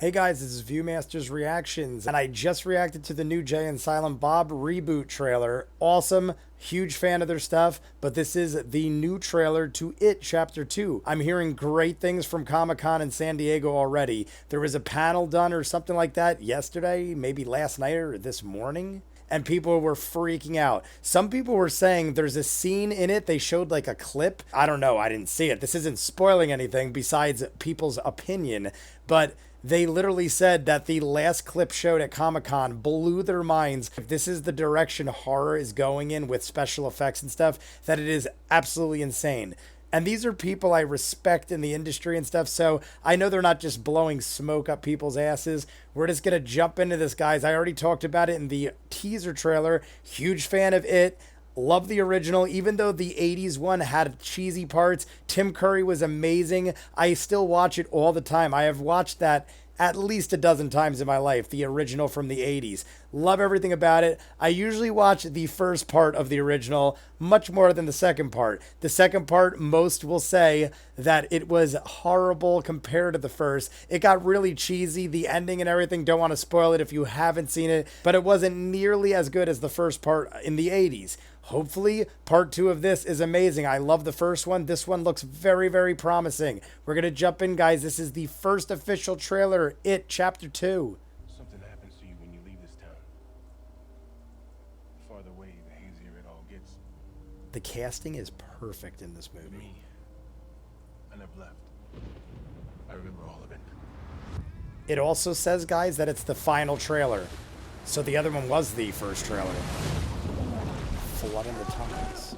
Hey guys, this is ViewMasters Reactions, and I just reacted to the new Jay and Silent Bob reboot trailer. Awesome, huge fan of their stuff, but this is the new trailer to It Chapter 2. I'm hearing great things from Comic-Con in San Diego already. There was a panel done or something like that yesterday, maybe last night or this morning, and people were freaking out. Some people were saying there's a scene in it, they showed like a clip. I don't know, I didn't see it. This isn't spoiling anything besides people's opinion, but they literally said that the last clip showed at Comic-Con blew their minds. If this is the direction horror is going in with special effects and stuff, that it is absolutely insane. And these are people I respect in the industry and stuff, so I know they're not just blowing smoke up people's asses. We're just going to jump into this, guys. I already talked about it in the teaser trailer. Huge fan of it. Love the original, even though the 80s one had cheesy parts. Tim Curry was amazing. I still watch it all the time. I have watched that at least a dozen times in my life, the original from the 80s. Love everything about it. I usually watch the first part of the original much more than the second part. The second part, most will say that it was horrible compared to the first. It got really cheesy, the ending and everything. Don't want to spoil it if you haven't seen it, but it wasn't nearly as good as the first part in the 80s. Hopefully, part 2 of this is amazing. I love the first one. This one looks very, very promising. We're going to jump in, guys. This is the first official trailer, It Chapter 2. Something happens to you when you leave this town. The farther away, the hazier it all gets. The casting is perfect in this movie. Me, I never left. I remember all of it. It also says, guys, that it's the final trailer. So the other one was the first trailer. Flood in the tunnels.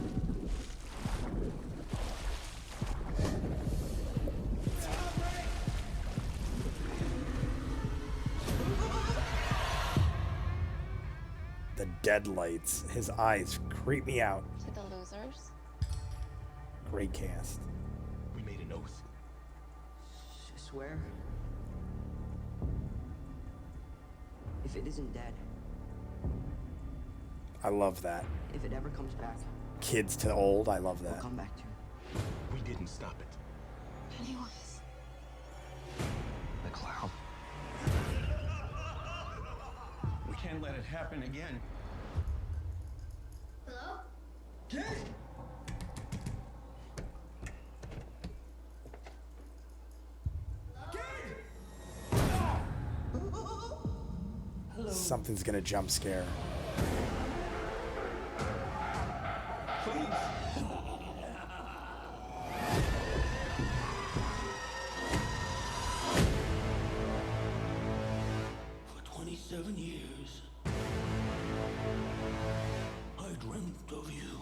The deadlights. His eyes creep me out. To the losers. Great cast. We made an oath. Swear? If it isn't dead, I love that. if it ever comes back, Kids to old, I love we'll that. come back to it. We didn't stop it. Pennywise. The clown. We can't let it happen again. Hello? Kid! Something's gonna jump scare. Please! For 27 years, I dreamt of you.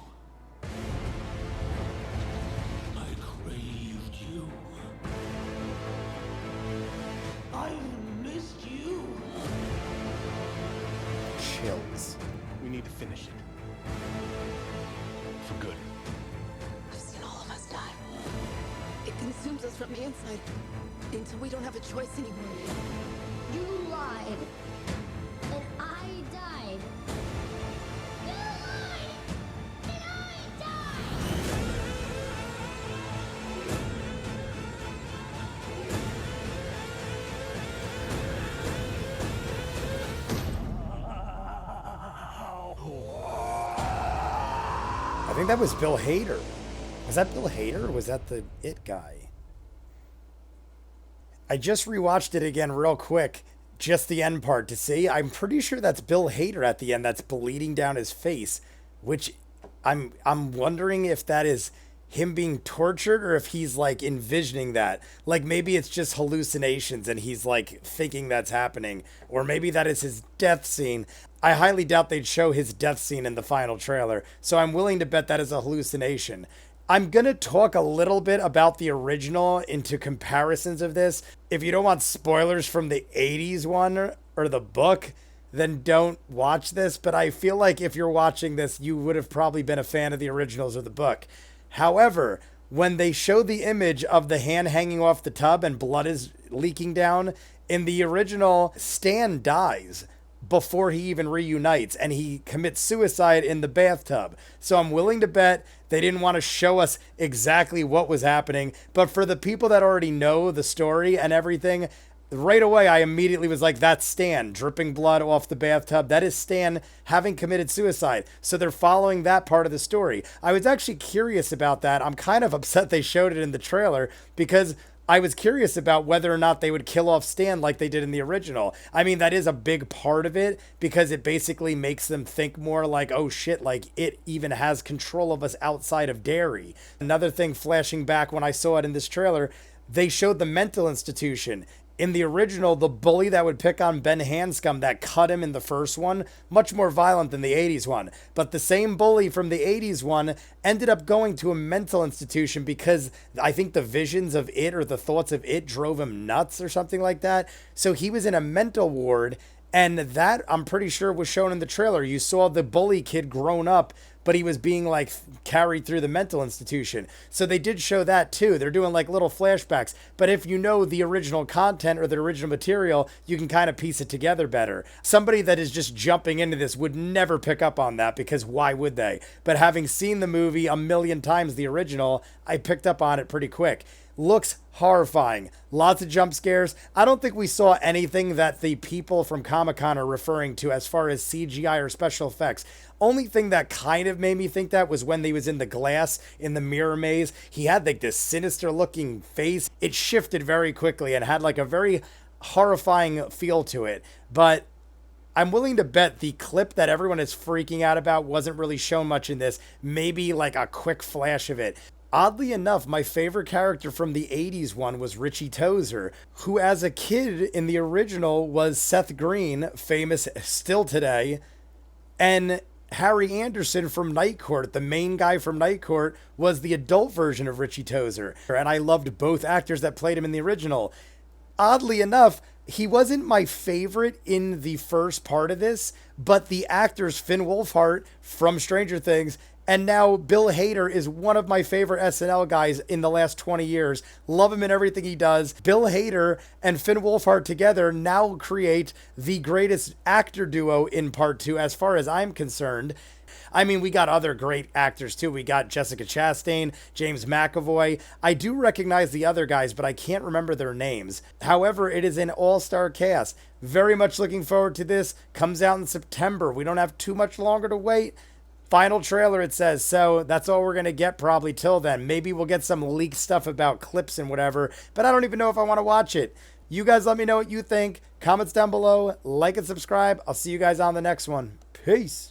I craved you. I missed you. Chills. We need to finish it. For good. I've seen all of us die. It consumes us from the inside until we don't have a choice anymore. You lied. And I died. You lied. And I died. I think that was Bill Hader. Was that Bill Hader or was that the It guy? I just rewatched it again real quick, just the end part to see. I'm pretty sure that's Bill Hader at the end that's bleeding down his face, which I'm wondering if that is him being tortured or if he's like envisioning that. Like maybe it's just hallucinations and he's like thinking that's happening, or maybe that is his death scene. I highly doubt they'd show his death scene in the final trailer, so I'm willing to bet that is a hallucination. I'm going to talk a little bit about the original into comparisons of this. If you don't want spoilers from the 80s one or the book, then don't watch this. But I feel like if you're watching this, you would have probably been a fan of the originals or the book. However, when they show the image of the hand hanging off the tub and blood is leaking down, in the original, Stan dies before he even reunites, and he commits suicide in the bathtub. So I'm willing to bet they didn't want to show us exactly what was happening, but for the people that already know the story and everything, right away, I immediately was like, that's Stan, dripping blood off the bathtub. That is Stan having committed suicide. So they're following that part of the story. I was actually curious about that. I'm kind of upset they showed it in the trailer because I was curious about whether or not they would kill off Stan like they did in the original. I mean, that is a big part of it because it basically makes them think more like, oh shit, like it even has control of us outside of Derry. Another thing flashing back when I saw it in this trailer, they showed the mental institution. In the original, the bully that would pick on Ben Hanscom that cut him in the first one, much more violent than the 80s one. But the same bully from the 80s one ended up going to a mental institution because I think the visions of it or the thoughts of it drove him nuts or something like that. So he was in a mental ward, and that I'm pretty sure was shown in the trailer. You saw the bully kid grown up, but he was being like carried through the mental institution. So they did show that too. They're doing like little flashbacks. But if you know the original content or the original material, you can kind of piece it together better. Somebody that is just jumping into this would never pick up on that because why would they? But having seen the movie a million times, the original, I picked up on it pretty quick. Looks horrifying. Lots of jump scares. I don't think we saw anything that the people from Comic-Con are referring to as far as CGI or special effects. Only thing that kind of made me think that was when he was in the glass in the mirror maze. He had like this sinister looking face. It shifted very quickly and had like a very horrifying feel to it. But I'm willing to bet the clip that everyone is freaking out about wasn't really shown much in this. Maybe like a quick flash of it. Oddly enough, my favorite character from the 80s one was Richie Tozier, who as a kid in the original was Seth Green, famous still today, and Harry Anderson from Night Court, the main guy from Night Court, was the adult version of Richie Tozier, and I loved both actors that played him in the original. Oddly enough, he wasn't my favorite in the first part of this, but the actors Finn Wolfhard from Stranger Things and now Bill Hader is one of my favorite SNL guys in the last 20 years. Love him in everything he does. Bill Hader and Finn Wolfhard together now create the greatest actor duo in part 2 as far as I'm concerned. I mean, we got other great actors too. We got Jessica Chastain, James McAvoy. I do recognize the other guys, but I can't remember their names. However, it is an all-star cast. Very much looking forward to this. Comes out in September. We don't have too much longer to wait. Final trailer, it says. So that's all we're going to get probably till then. Maybe we'll get some leaked stuff about clips and whatever, but I don't even know if I want to watch it. You guys let me know what you think. Comments down below. Like and subscribe. I'll see you guys on the next one. Peace.